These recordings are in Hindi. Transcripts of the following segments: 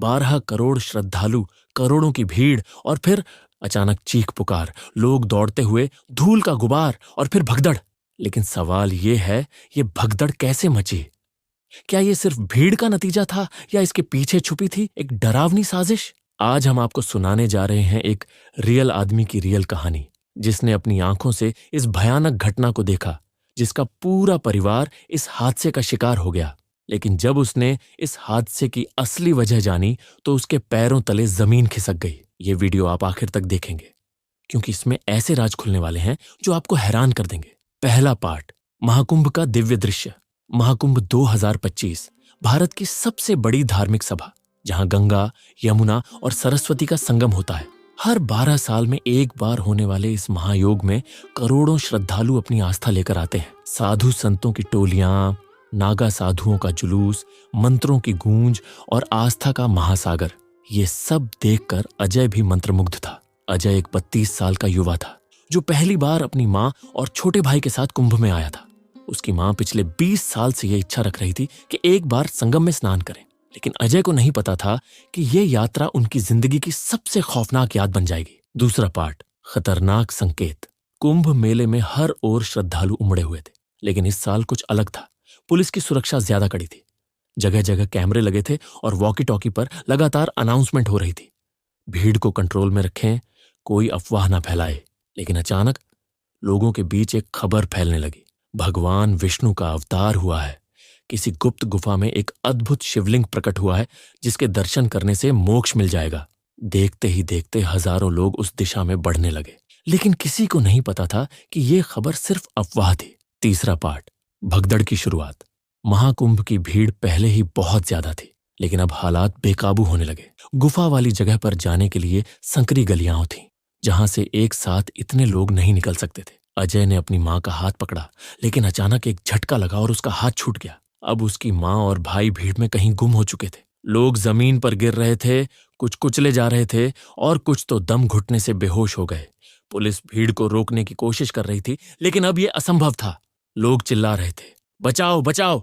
12 करोड़ श्रद्धालु, करोड़ों की भीड़ और फिर अचानक चीख पुकार, लोग दौड़ते हुए, धूल का गुबार और फिर भगदड़। लेकिन सवाल ये है, ये भगदड़ कैसे मची? क्या ये सिर्फ भीड़ का नतीजा था या इसके पीछे छुपी थी एक डरावनी साजिश? आज हम आपको सुनाने जा रहे हैं एक रियल आदमी की रियल कहानी, जिसने अपनी आंखों से इस भयानक घटना को देखा, जिसका पूरा परिवार इस हादसे का शिकार हो गया। लेकिन जब उसने इस हादसे की असली वजह जानी तो उसके पैरों तले जमीन खिसक गई। ये वीडियो आप आखिर तक देखेंगे, क्योंकि इसमें ऐसे राज खुलने वाले हैं जो आपको हैरान कर देंगे। पहला पार्ट, महाकुंभ का दिव्य दृश्य। महाकुंभ 2025 भारत की सबसे बड़ी धार्मिक सभा, जहां गंगा, यमुना और सरस्वती का संगम होता है। हर 12 साल में एक बार होने वाले इस महायोग में करोड़ों श्रद्धालु अपनी आस्था लेकर आते हैं। साधु संतों की टोलियां, नागा साधुओं का जुलूस, मंत्रों की गूंज और आस्था का महासागर, ये सब देखकर अजय भी मंत्रमुग्ध था। अजय एक 32 साल का युवा था जो पहली बार अपनी मां और छोटे भाई के साथ कुंभ में आया था। उसकी मां पिछले 20 साल से यह इच्छा रख रही थी कि एक बार संगम में स्नान करें, लेकिन अजय को नहीं पता था कि यह यात्रा उनकी जिंदगी की सबसे खौफनाक याद बन जाएगी। दूसरा पार्ट, खतरनाक संकेत। कुंभ मेले में हर ओर श्रद्धालु उमड़े हुए थे, लेकिन इस साल कुछ अलग था। पुलिस की सुरक्षा ज्यादा कड़ी थी, जगह जगह कैमरे लगे थे और वॉकी टॉकी पर लगातार अनाउंसमेंट हो रही थी, भीड़ को कंट्रोल में रखें, कोई अफवाह ना फैलाए। लेकिन अचानक लोगों के बीच एक खबर फैलने लगी, भगवान विष्णु का अवतार हुआ है। किसी गुप्त गुफा में एक अद्भुत शिवलिंग प्रकट हुआ है, जिसके दर्शन करने से मोक्ष मिल जाएगा। देखते ही देखते हजारों लोग उस दिशा में बढ़ने लगे, लेकिन किसी को नहीं पता था कि यह खबर सिर्फ अफवाह थी। तीसरा पार्ट, भगदड़ की शुरुआत। महाकुंभ की भीड़ पहले ही बहुत ज्यादा थी, लेकिन अब हालात बेकाबू होने लगे। गुफा वाली जगह पर जाने के लिए संकरी गलियां थीं, जहां से एक साथ इतने लोग नहीं निकल सकते थे। अजय ने अपनी मां का हाथ पकड़ा, लेकिन अचानक एक झटका लगा और उसका हाथ छूट गया। अब उसकी मां और भाई भीड़ में कहीं गुम हो चुके थे। लोग जमीन पर गिर रहे थे, कुछ कुचले जा रहे थे और कुछ तो दम घुटने से बेहोश हो गए। पुलिस भीड़ को रोकने की कोशिश कर रही थी, लेकिन अब यह असंभव था। लोग चिल्ला रहे थे, बचाओ बचाओ,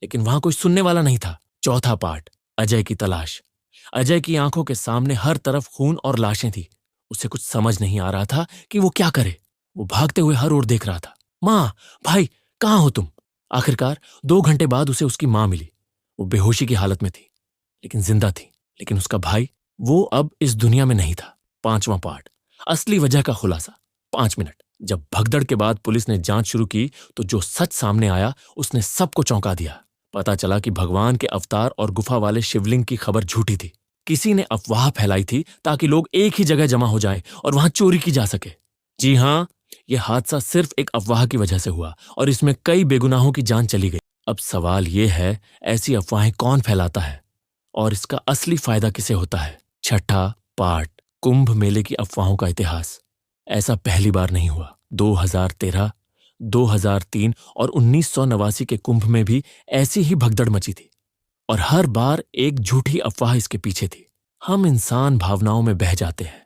लेकिन वहां कोई सुनने वाला नहीं था। चौथा पार्ट, अजय की तलाश। अजय की आंखों के सामने हर तरफ खून और लाशें थी। उसे कुछ समझ नहीं आ रहा था कि वो क्या करे। वो भागते हुए हर ओर देख रहा था। मां, भाई, कहां हो तुम? आखिरकार 2 घंटे बाद उसे उसकी मां मिली। वो बेहोशी की हालत में थी, लेकिन जिंदा थी। लेकिन उसका भाई, वो अब इस दुनिया में नहीं था। 5वां पार्ट, असली वजह का खुलासा। 5 मिनट। जब भगदड़ के बाद पुलिस ने जांच शुरू की तो जो सच सामने आया उसने सबको चौंका दिया। पता चला कि भगवान के अवतार और गुफा वाले शिवलिंग की खबर झूठी थी। किसी ने अफवाह फैलाई थी ताकि लोग एक ही जगह जमा हो जाएं और वहां चोरी की जा सके। जी हां, यह हादसा सिर्फ एक अफवाह की वजह से हुआ और इसमें कई बेगुनाहों की जान चली गई। अब सवाल यह है, ऐसी अफवाहें कौन फैलाता है और इसका असली फायदा किसे होता है? छठा पार्ट, कुंभ मेले की अफवाहों का इतिहास। ऐसा पहली बार नहीं हुआ। 2013, 2003 और 1989 के कुंभ में भी ऐसी ही भगदड़ मची थी और हर बार एक झूठी अफवाह इसके पीछे थी। हम इंसान भावनाओं में बह जाते हैं,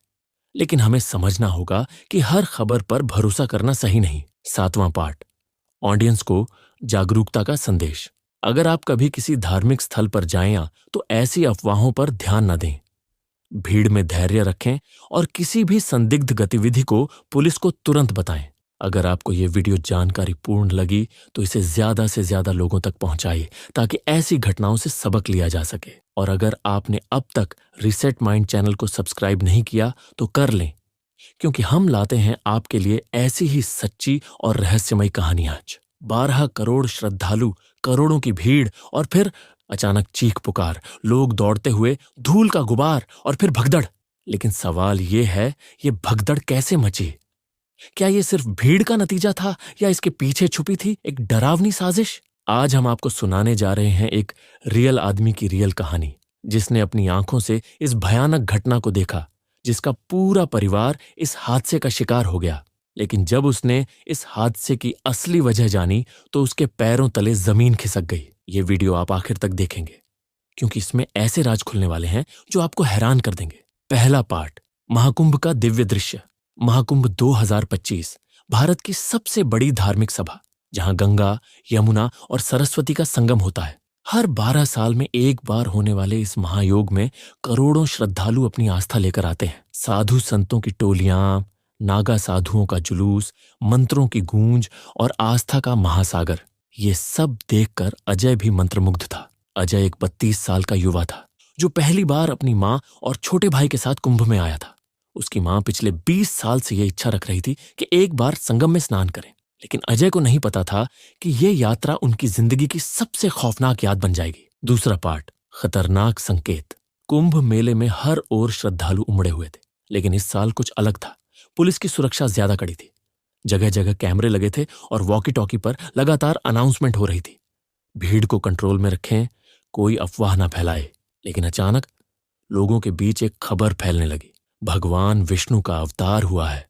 लेकिन हमें समझना होगा कि हर खबर पर भरोसा करना सही नहीं। 7वां पार्ट, ऑडियंस को जागरूकता का संदेश। अगर आप कभी किसी धार्मिक स्थल पर जाएं तो ऐसी अफवाहों पर ध्यान न दें। भीड़ में धैर्य रखें और किसी भी संदिग्ध गतिविधि को पुलिस को तुरंत बताएं। अगर आपको ये वीडियो जानकारी पूर्ण लगी तो इसे ज्यादा से ज्यादा लोगों तक पहुंचाइए, ताकि ऐसी घटनाओं से सबक लिया जा सके। और अगर आपने अब तक रीसेट माइंड चैनल को सब्सक्राइब नहीं किया तो कर लें, क्योंकि हम लाते हैं आपके लिए ऐसी ही सच्ची और रहस्यमयी कहानियां। 12 करोड़ श्रद्धालु, करोड़ों की भीड़ और फिर अचानक चीख पुकार, लोग दौड़ते हुए, धूल का गुबार और फिर भगदड़। लेकिन सवाल यह है, ये भगदड़ कैसे मची? क्या ये सिर्फ भीड़ का नतीजा था या इसके पीछे छुपी थी एक डरावनी साजिश? आज हम आपको सुनाने जा रहे हैं एक रियल आदमी की रियल कहानी, जिसने अपनी आंखों से इस भयानक घटना को देखा, जिसका पूरा परिवार इस हादसे का शिकार हो गया। लेकिन जब उसने इस हादसे की असली वजह जानी तो उसके पैरों तले जमीन खिसक गई। ये वीडियो आप आखिर तक देखेंगे, क्योंकि इसमें ऐसे राज खुलने वाले हैं जो आपको हैरान कर देंगे। पहला पार्ट, महाकुंभ का दिव्य दृश्य। महाकुंभ 2025 भारत की सबसे बड़ी धार्मिक सभा, जहां गंगा, यमुना और सरस्वती का संगम होता है। हर 12 साल में एक बार होने वाले इस महायोग में करोड़ों श्रद्धालु अपनी आस्था लेकर आते हैं। साधु संतों की टोलियां, नागा साधुओं का जुलूस, मंत्रों की गूंज और आस्था का महासागर, ये सब देखकर अजय भी मंत्रमुग्ध था। अजय एक 32 साल का युवा था जो पहली बार अपनी माँ और छोटे भाई के साथ कुंभ में आया था। उसकी माँ पिछले 20 साल से यह इच्छा रख रही थी कि एक बार संगम में स्नान करें, लेकिन अजय को नहीं पता था कि यह यात्रा उनकी जिंदगी की सबसे खौफनाक याद बन जाएगी। दूसरा पार्ट, खतरनाक संकेत। कुंभ मेले में हर ओर श्रद्धालु उमड़े हुए थे, लेकिन इस साल कुछ अलग था। पुलिस की सुरक्षा ज्यादा कड़ी थी। जगह जगह कैमरे लगे थे और वॉकी टॉकी पर लगातार अनाउंसमेंट हो रही थी, भीड़ को कंट्रोल में रखें, कोई अफवाह ना फैलाए। लेकिन अचानक लोगों के बीच एक खबर फैलने लगी। भगवान विष्णु का अवतार हुआ है।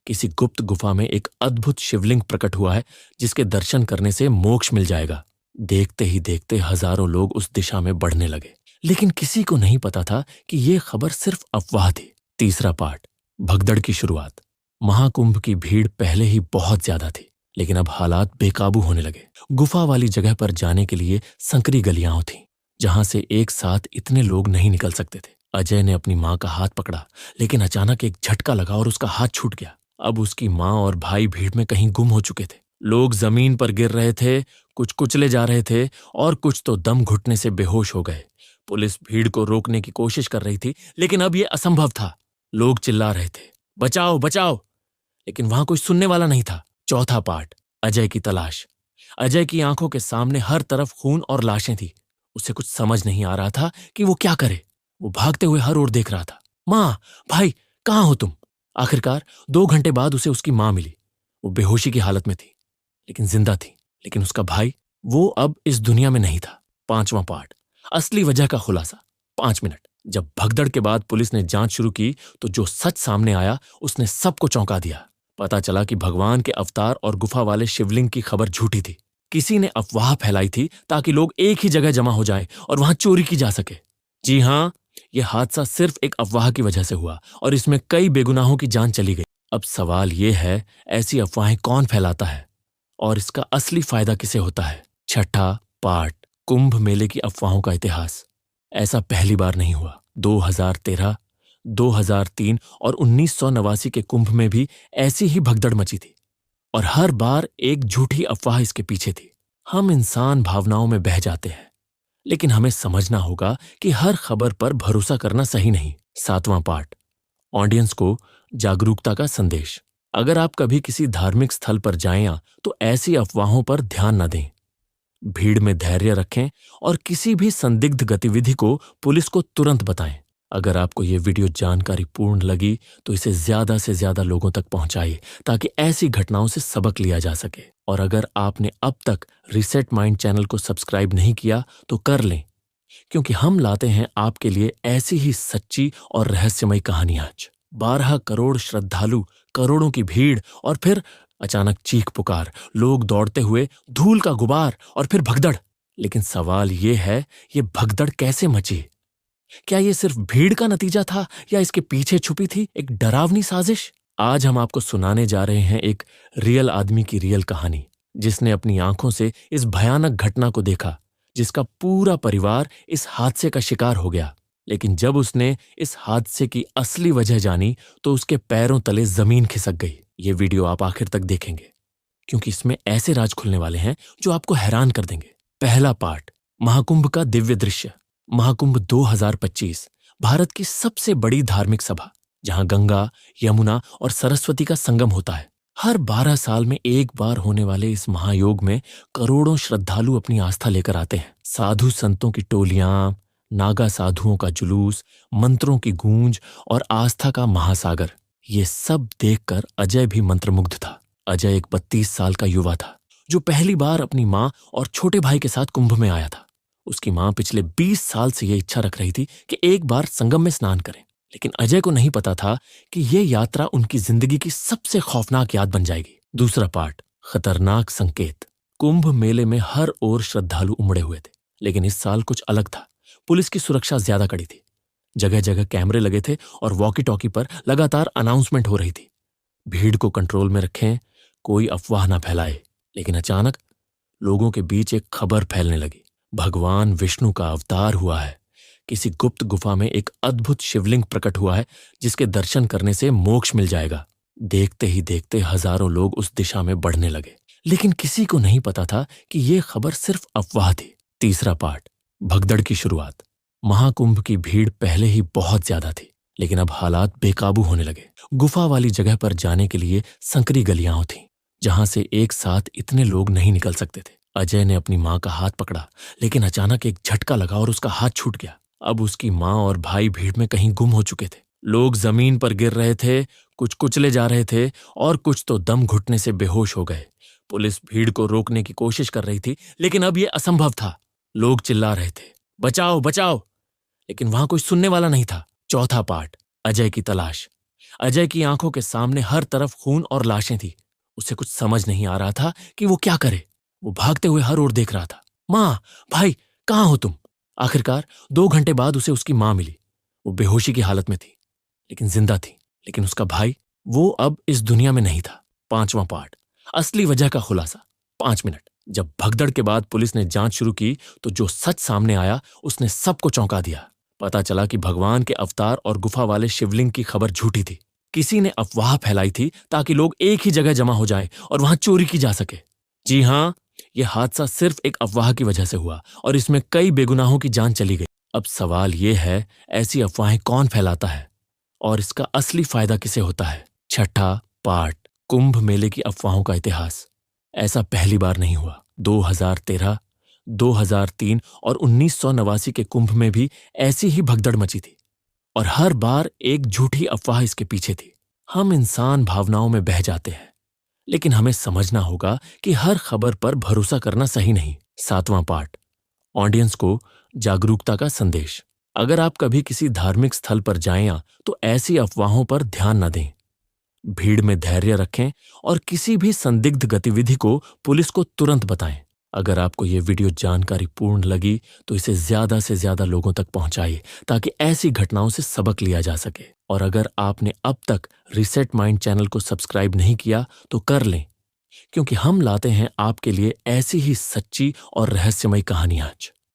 किसी गुप्त गुफा में एक अद्भुत शिवलिंग प्रकट हुआ है जिसके दर्शन करने से मोक्ष मिल जाएगा। देखते ही देखते हजारों लोग उस दिशा में बढ़ने लगे, लेकिन किसी को नहीं पता था कि यह खबर सिर्फ अफवाह थी। तीसरा पार्ट, भगदड़ की शुरुआत। महाकुंभ की भीड़ पहले ही बहुत ज्यादा थी, लेकिन अब हालात बेकाबू होने लगे। गुफा वाली जगह पर जाने के लिए संकरी गलियां थीं, जहां से एक साथ इतने लोग नहीं निकल सकते थे। अजय ने अपनी माँ का हाथ पकड़ा, लेकिन अचानक एक झटका लगा और उसका हाथ छूट गया। अब उसकी माँ और भाई भीड़ में कहीं गुम हो चुके थे। लोग जमीन पर गिर रहे थे, कुछ कुचले जा रहे थे और कुछ तो दम घुटने से बेहोश हो गए। पुलिस भीड़ को रोकने की कोशिश कर रही थी, लेकिन अब यह असंभव था। लोग चिल्ला रहे थे, बचाओ बचाओ, लेकिन वहां कोई सुनने वाला नहीं था। चौथा पार्ट, अजय की तलाश। अजय की आंखों के सामने हर तरफ खून और लाशें थी। उसे कुछ समझ नहीं आ रहा था कि वो क्या करे। वो भागते हुए हर ओर देख रहा था। माँ, भाई, कहाँ हो तुम? आखिरकार 2 घंटे बाद उसे उसकी माँ मिली। वो बेहोशी की हालत में थी, लेकिन जिंदा थी। लेकिन उसका भाई, वो अब इस दुनिया में नहीं था। 5वां पार्ट, असली वजह का खुलासा। 5 मिनट। जब भगदड़ के बाद पुलिस ने जांच शुरू की तो जो सच सामने आया उसने सबको चौंका दिया। पता चला कि भगवान के अवतार और गुफा वाले शिवलिंग की खबर झूठी थी। किसी ने अफवाह फैलाई थी ताकि लोग एक ही जगह जमा हो जाएं और वहां चोरी की जा सके। जी हां, यह हादसा सिर्फ एक अफवाह की वजह से हुआ और इसमें कई बेगुनाहों की जान चली गई। अब सवाल यह है, ऐसी अफवाहें कौन फैलाता है और इसका असली फायदा किसे होता है? छठा पार्ट, कुंभ मेले की अफवाहों का इतिहास। ऐसा पहली बार नहीं हुआ। 2013, 2003 और 1989 के कुंभ में भी ऐसी ही भगदड़ मची थी और हर बार एक झूठी अफवाह इसके पीछे थी। हम इंसान भावनाओं में बह जाते हैं, लेकिन हमें समझना होगा कि हर खबर पर भरोसा करना सही नहीं। 7वां पार्ट, ऑडियंस को जागरूकता का संदेश। अगर आप कभी किसी धार्मिक स्थल पर जाएं तो ऐसी अफवाहों पर ध्यान न दें। भीड़ में धैर्य रखें और किसी भी संदिग्ध गतिविधि को पुलिस को तुरंत बताएं। अगर आपको ये वीडियो जानकारी पूर्ण लगी तो इसे ज्यादा से ज्यादा लोगों तक पहुंचाइए ताकि ऐसी घटनाओं से सबक लिया जा सके। और अगर आपने अब तक रीसेट माइंड चैनल को सब्सक्राइब नहीं किया तो कर लें, क्योंकि हम लाते हैं आपके लिए ऐसी ही सच्ची और रहस्यमयी कहानियां। 12 करोड़ श्रद्धालु, करोड़ों की भीड़ और फिर अचानक चीख पुकार, लोग दौड़ते हुए, धूल का गुबार और फिर भगदड़। लेकिन सवाल यह है, ये भगदड़ कैसे मची? क्या ये सिर्फ भीड़ का नतीजा था या इसके पीछे छुपी थी एक डरावनी साजिश? आज हम आपको सुनाने जा रहे हैं एक रियल आदमी की रियल कहानी, जिसने अपनी आंखों से इस भयानक घटना को देखा, जिसका पूरा परिवार इस हादसे का शिकार हो गया। लेकिन जब उसने इस हादसे की असली वजह जानी तो उसके पैरों तले जमीन खिसक गई। ये वीडियो आप आखिर तक देखेंगे, क्योंकि इसमें ऐसे राज खुलने वाले हैं जो आपको हैरान कर देंगे। पहला पार्ट, महाकुंभ का दिव्य दृश्य। महाकुंभ 2025 भारत की सबसे बड़ी धार्मिक सभा, जहां गंगा, यमुना और सरस्वती का संगम होता है। हर 12 साल में एक बार होने वाले इस महायोग में करोड़ों श्रद्धालु अपनी आस्था लेकर आते हैं। साधु संतों की टोलियां, नागा साधुओं का जुलूस, मंत्रों की गूंज और आस्था का महासागर, ये सब देखकर अजय भी मंत्रमुग्ध था। अजय एक 32 साल का युवा था जो पहली बार अपनी माँ और छोटे भाई के साथ कुंभ में आया था। उसकी माँ पिछले 20 साल से यह इच्छा रख रही थी कि एक बार संगम में स्नान करें, लेकिन अजय को नहीं पता था कि यह यात्रा उनकी जिंदगी की सबसे खौफनाक याद बन जाएगी। दूसरा पार्ट, खतरनाक संकेत। कुंभ मेले में हर ओर श्रद्धालु उमड़े हुए थे, लेकिन इस साल कुछ अलग था। पुलिस की सुरक्षा ज्यादा कड़ी थी। जगह जगह कैमरे लगे थे और वॉकी टॉकी पर लगातार अनाउंसमेंट हो रही थी, भीड़ को कंट्रोल में रखें, कोई अफवाह ना फैलाए। लेकिन अचानक लोगों के बीच एक खबर फैलने लगी। भगवान विष्णु का अवतार हुआ है। किसी गुप्त गुफा में एक अद्भुत शिवलिंग प्रकट हुआ है जिसके दर्शन करने से मोक्ष मिल जाएगा। देखते ही देखते हजारों लोग उस दिशा में बढ़ने लगे, लेकिन किसी को नहीं पता था कि यह खबर सिर्फ अफवाह थी। तीसरा पार्ट, भगदड़ की शुरुआत। महाकुंभ की भीड़ पहले ही बहुत ज्यादा थी, लेकिन अब हालात बेकाबू होने लगे। गुफा वाली जगह पर जाने के लिए संकरी गलियां थीं, जहां से एक साथ इतने लोग नहीं निकल सकते थे। अजय ने अपनी मां का हाथ पकड़ा, लेकिन अचानक एक झटका लगा और उसका हाथ छूट गया। अब उसकी मां और भाई भीड़ में कहीं गुम हो चुके थे। लोग जमीन पर गिर रहे थे, कुछ कुचले जा रहे थे और कुछ तो दम घुटने से बेहोश हो गए। पुलिस भीड़ को रोकने की कोशिश कर रही थी, लेकिन अब यह असंभव था। लोग चिल्ला रहे थे, बचाओ बचाओ, लेकिन वहां कोई सुनने वाला नहीं था। चौथा पार्ट, अजय की तलाश। अजय की आंखों के सामने हर तरफ खून और लाशें थी। उसे कुछ समझ नहीं आ रहा था कि वो क्या करे। वो भागते हुए हर ओर देख रहा था। मां, भाई, कहां हो तुम? आखिरकार 2 घंटे बाद उसे उसकी मां मिली। वो बेहोशी की हालत में थी, लेकिन जिंदा थी। लेकिन उसका भाई, वो अब इस दुनिया में नहीं था। 5वां पार्ट, असली वजह का खुलासा। 5 मिनट। जब भगदड़ के बाद पुलिस ने जांच शुरू की तो जो सच सामने आया उसने सबको चौंका दिया। पता चला कि भगवान के अवतार और गुफा वाले शिवलिंग की खबर झूठी थी। किसी ने अफवाह फैलाई थी ताकि लोग एक ही जगह जमा हो जाएं और वहां चोरी की जा सके। जी हां, यह हादसा सिर्फ एक अफवाह की वजह से हुआ और इसमें कई बेगुनाहों की जान चली गई। अब सवाल यह है, ऐसी अफवाहें कौन फैलाता है और इसका असली फायदा किसे होता है? छठा पार्ट, कुंभ मेले की अफवाहों का इतिहास। ऐसा पहली बार नहीं हुआ। 2013, 2003 और 1989 के कुंभ में भी ऐसी ही भगदड़ मची थी और हर बार एक झूठी अफवाह इसके पीछे थी। हम इंसान भावनाओं में बह जाते हैं, लेकिन हमें समझना होगा कि हर खबर पर भरोसा करना सही नहीं। 7वां पार्ट, ऑडियंस को जागरूकता का संदेश। अगर आप कभी किसी धार्मिक स्थल पर जाएं तो ऐसी अफवाहों पर ध्यान न दें। भीड़ में धैर्य रखें और किसी भी संदिग्ध गतिविधि को पुलिस को तुरंत बताएं। अगर आपको यह वीडियो जानकारीपूर्ण लगी तो इसे ज्यादा से ज्यादा लोगों तक पहुंचाइए ताकि ऐसी घटनाओं से सबक लिया जा सके। और अगर आपने अब तक रीसेट माइंड चैनल को सब्सक्राइब नहीं किया तो कर लें, क्योंकि हम लाते हैं आपके लिए ऐसी ही सच्ची और रहस्यमयी कहानियां।